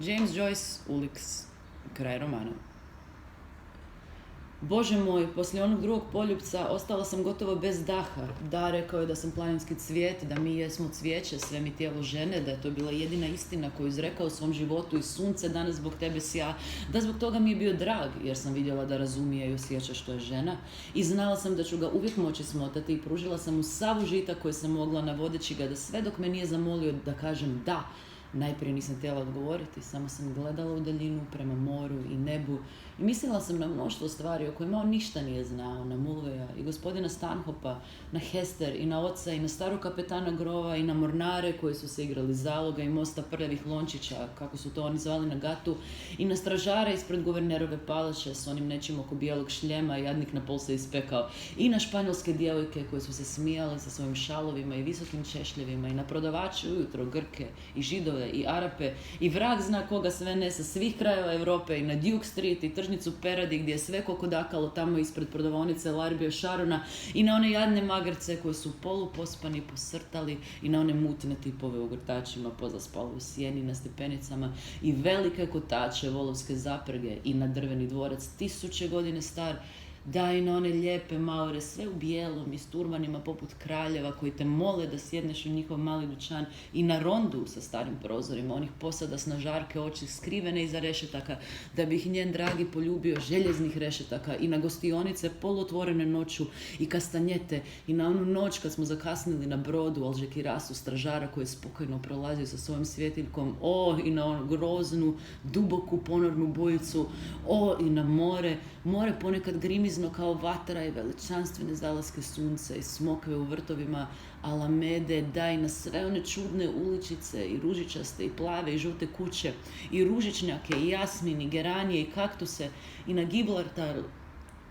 James Joyce, Ulix, kraj romana. Bože moj, poslije onog drugog poljupca ostala sam gotovo bez daha. Da, rekao je da sam planinski cvijet, da mi jesmo cvijeće, sve mi tijelo žene, da je to bila jedina istina koju izrekao u svom životu i sunce danas zbog tebe sja, da zbog toga mi je bio drag, jer sam vidjela da razumije i osjeća što je žena i znala sam da ću ga uvijek moći smotati i pružila sam mu sav užitak koji sam mogla navodeći ga da sve dok me nije zamolio da kažem da. Najprije nisam htjela odgovoriti, samo sam gledala u daljinu prema moru i nebu i mislila sam na mnoštvo stvari o kojima on ništa nije znao, na Mulveja i gospodina Stanhopa, na Hester i na oca i na starog kapetana Grova i na mornare koji su se igrali zaloga i mosta prljavih lončića, kako su to oni zvali na Gatu, i na stražare ispred guvernerove palače s onim nečim oko bijelog šljema i jadnik na pol se ispekao, i na španjolske djevojke koje su se smijale sa svojim šalovima i visokim češljevima i na prodavače ujutro Grke i Židove i Arape i vrag zna koga sve ne sa svih krajeva Europe i na Duke Street i tržnicu Peradi gdje je sve kokodakalo tamo ispred prodavaonice Larbio Sharona i na one jadne magarce koji su polupospani posrtali i na one mutne tipove u grtačima pozaspali u sjeni na stepenicama i velike kotače volovske zaprege i na drveni dvorac 1000 godine star. Da, i na one lijepe maure, sve u bijelom i s turbanima poput kraljeva koji te mole da sjedneš u njihov mali dućan i na rondu sa starim prozorima, onih posada snažarke oči skrivene iza rešetaka, da bi ih njen dragi poljubio željeznih rešetaka i na gostionice polutvorene noću i kastanjete i na onu noć kad smo zakasnili na brodu Alžekirasu stražara koji je spokojno prolazio sa svojom svjetiljkom, i na onu groznu, duboku ponornu bujicu, i na more ponekad grimizno kao vatra i veličanstvene zalaske sunca i smokve u vrtovima Alamede, da, i na sve one čudne uličice i ružičaste i plave i žute kuće i ružičnjake i jasmin i geranije i kaktuse i na Gibraltaru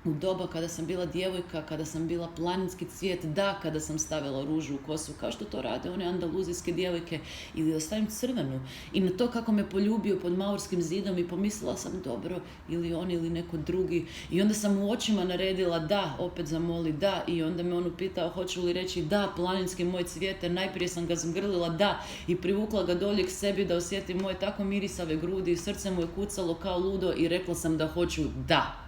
u doba kada sam bila djevojka, kada sam bila planinski cvijet, da, kada sam stavila ružu u kosu, kao što to rade one andaluzijske djevojke, ili da stavim crvenu, i na to kako me poljubio pod Maurskim zidom i pomislila sam dobro, ili on ili neko drugi, i onda sam u očima naredila da, opet zamoli da, i onda me on upitao hoću li reći da, planinski moj cvijete, najprije sam ga zgrlila da i privukla ga dolje k sebi da osjetim moje tako mirisave grudi i srce mu je kucalo kao ludo i rekla sam da hoću da.